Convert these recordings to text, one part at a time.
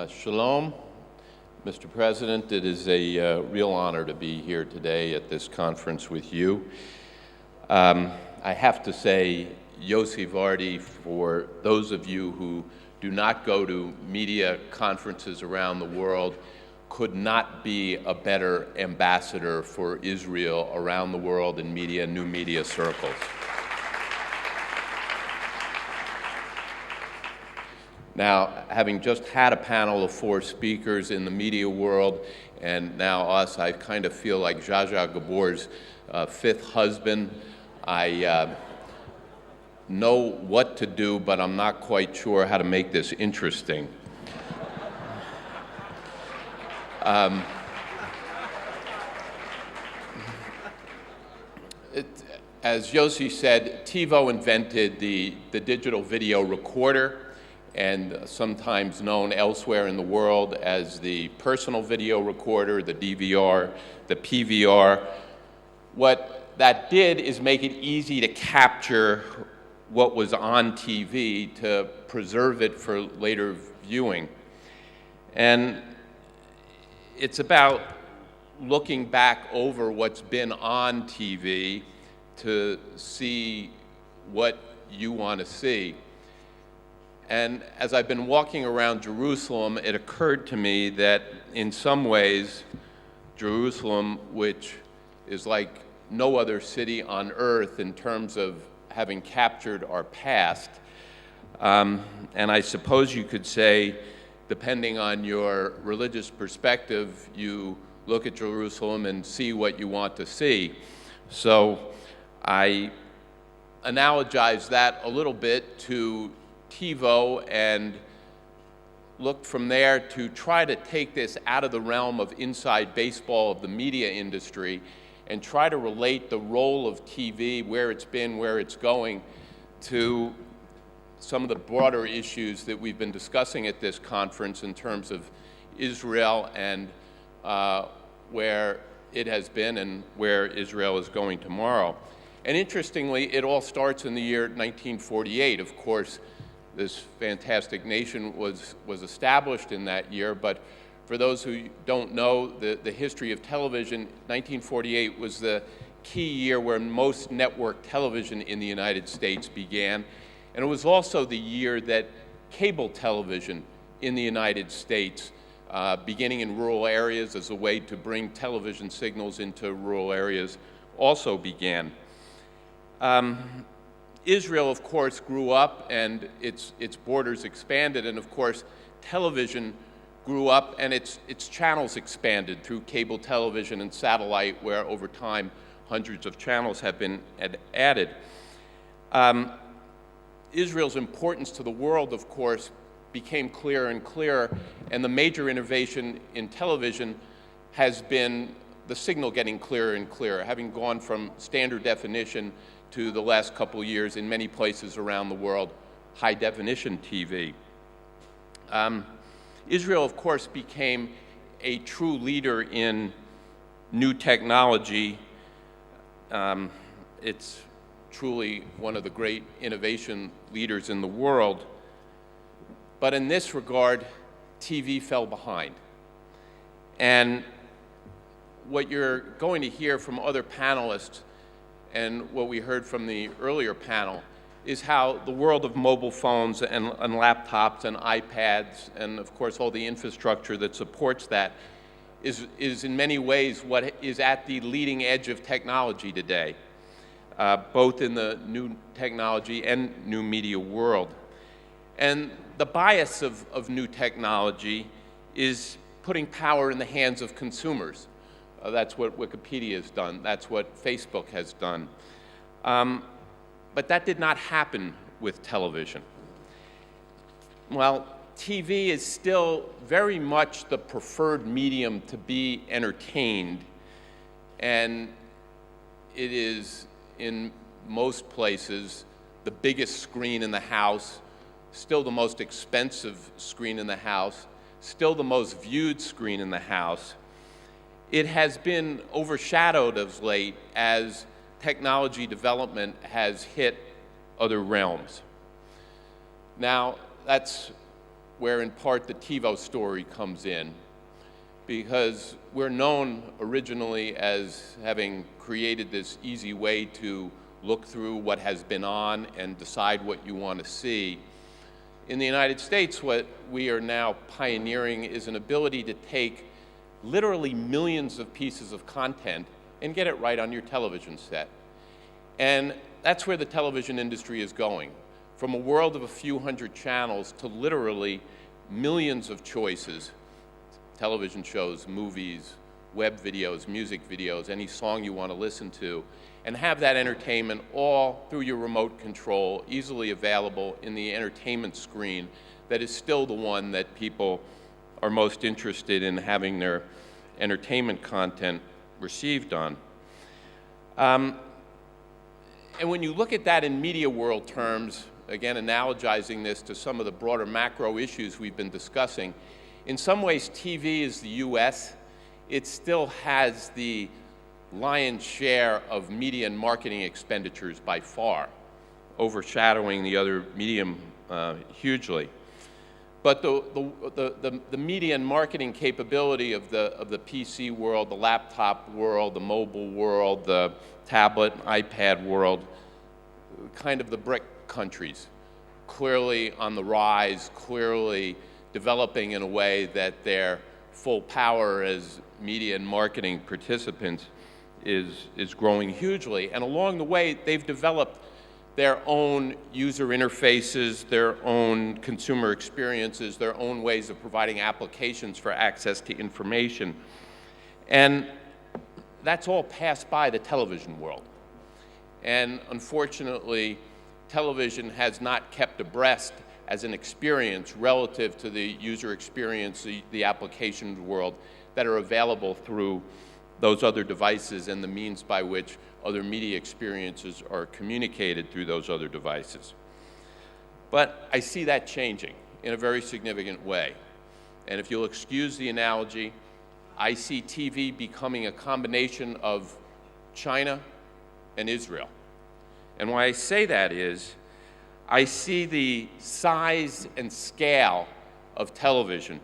Shalom, Mr. President. It is a real honor to be here today at this conference with you. I have to say, Yossi Vardi, for those of you who do not go to media conferences around the world, could not be a better ambassador for Israel around the world in media, new media circles. Now, having just had a panel of 4 speakers in the media world, and now us, I kind of feel like Zsa Zsa Gabor's 5th husband. I know what to do, but I'm not quite sure how to make this interesting. As Yossi said, TiVo invented the digital video recorder, and sometimes known elsewhere in the world as the personal video recorder, the DVR, the PVR. What that did is make it easy to capture what was on TV to preserve it for later viewing. And it's about looking back over what's been on TV to see what you want to see. And as I've been walking around Jerusalem, it occurred to me that in some ways, Jerusalem, which is like no other city on earth in terms of having captured our past, and I suppose you could say, depending on your religious perspective, you look at Jerusalem and see what you want to see. So I analogize that a little bit to TiVo and look from there to try to take this out of the realm of inside baseball of the media industry and try to relate the role of TV, where it's been, where it's going, to some of the broader issues that we've been discussing at this conference in terms of Israel and where it has been and where Israel is going tomorrow. And interestingly, it all starts in the year 1948. Of course, this fantastic nation was established in that year, but for those who don't know the history of television, 1948 was the key year where most network television in the United States began, and it was also the year that cable television in the United States, beginning in rural areas as a way to bring television signals into rural areas, also began. Israel, of course, grew up and its borders expanded, and of course, television grew up and its channels expanded through cable television and satellite, where over time hundreds of channels have been added. Israel's importance to the world, of course, became clearer and clearer, and the major innovation in television has been the signal getting clearer and clearer, having gone from standard definition to the last couple of years in many places around the world, high-definition TV. Israel, of course, became a true leader in new technology. It's truly one of the great innovation leaders in the world. But in this regard, TV fell behind. And what you're going to hear from other panelists and what we heard from the earlier panel is how the world of mobile phones and laptops and iPads and, of course, all the infrastructure that supports that is in many ways what is at the leading edge of technology today, both in the new technology and new media world. And the bias of new technology is putting power in the hands of consumers. That's what Wikipedia has done. That's what Facebook has done. But that did not happen with television. Well, TV is still very much the preferred medium to be entertained, and it is, in most places, the biggest screen in the house, still the most expensive screen in the house, still the most viewed screen in the house. It has been overshadowed of late as technology development has hit other realms. Now, that's where in part the TiVo story comes in, because we're known originally as having created this easy way to look through what has been on and decide what you want to see. In the United States, what we are now pioneering is an ability to take literally millions of pieces of content and get it right on your television set. And that's where the television industry is going, from a world of a few hundred channels to literally millions of choices, television shows, movies, web videos, music videos, any song you want to listen to, and have that entertainment all through your remote control, easily available in the entertainment screen that is still the one that people are most interested in having their entertainment content received on. And when you look at that in media world terms, again analogizing this to some of the broader macro issues we've been discussing, in some ways TV is the US. It still has the lion's share of media and marketing expenditures by far, overshadowing the other medium hugely. But the media and marketing capability of the PC world, the laptop world, the mobile world, the tablet, iPad world, kind of the BRIC countries, clearly on the rise, clearly developing in a way that their full power as media and marketing participants is growing hugely. And along the way, they've developed their own user interfaces, their own consumer experiences, their own ways of providing applications for access to information. And that's all passed by the television world. And unfortunately, television has not kept abreast as an experience relative to the user experience, the application world that are available through those other devices and the means by which other media experiences are communicated through those other devices. But I see that changing in a very significant way. And if you'll excuse the analogy, I see TV becoming a combination of China and Israel. And why I say that is, I see the size and scale of television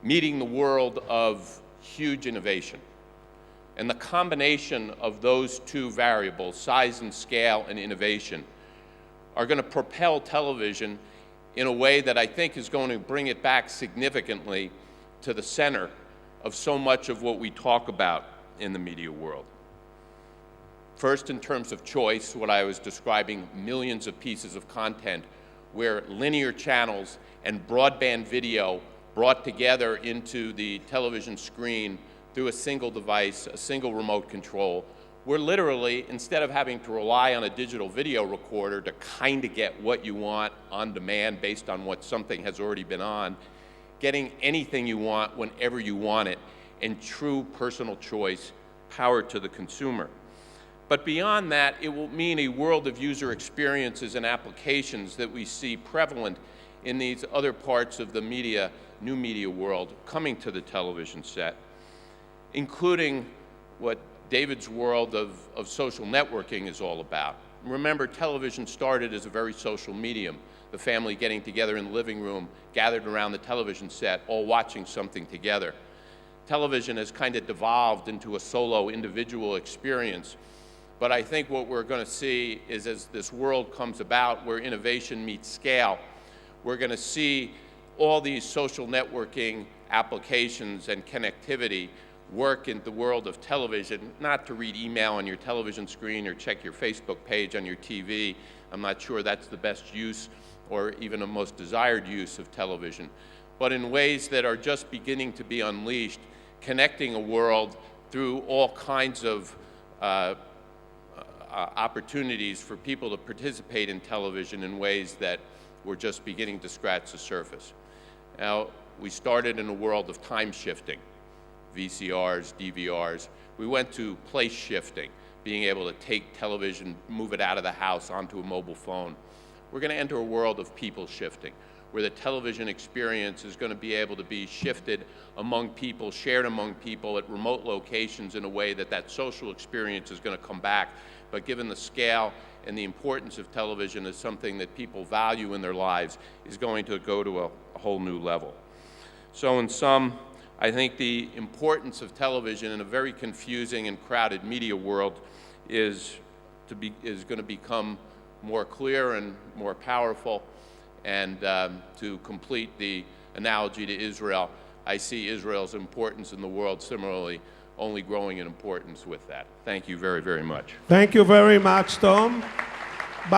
meeting the world of huge innovation. And the combination of those two variables, size and scale and innovation, are going to propel television in a way that I think is going to bring it back significantly to the center of so much of what we talk about in the media world. First, in terms of choice, what I was describing, millions of pieces of content where linear channels and broadband video brought together into the television screen through a single device, a single remote control, where literally, instead of having to rely on a digital video recorder to kind of get what you want on demand based on what something has already been on, getting anything you want whenever you want it, and true personal choice, power to the consumer. But beyond that, it will mean a world of user experiences and applications that we see prevalent in these other parts of the media, new media world coming to the television set, including what David's world of social networking is all about. Remember, television started as a very social medium, the family getting together in the living room, gathered around the television set, all watching something together. Television has kind of devolved into a solo individual experience. But I think what we're going to see is, as this world comes about where innovation meets scale, we're going to see all these social networking applications and connectivity work in the world of television, not to read email on your television screen or check your Facebook page on your TV. I'm not sure that's the best use or even a most desired use of television, but in ways that are just beginning to be unleashed, connecting a world through all kinds of opportunities for people to participate in television in ways that we're just beginning to scratch the surface. Now, we started in a world of time shifting, VCRs, DVRs. We went to place shifting, being able to take television, move it out of the house onto a mobile phone. We're going to enter a world of people shifting, where the television experience is going to be able to be shifted among people, shared among people at remote locations in a way that that social experience is going to come back. But given the scale and the importance of television as something that people value in their lives is going to go to a whole new level. So in sum, I think the importance of television in a very confusing and crowded media world is going to become more clear and more powerful. And to complete the analogy to Israel, I see Israel's importance in the world similarly only growing in importance with that. Thank you very, very much. Thank you very much, Tom.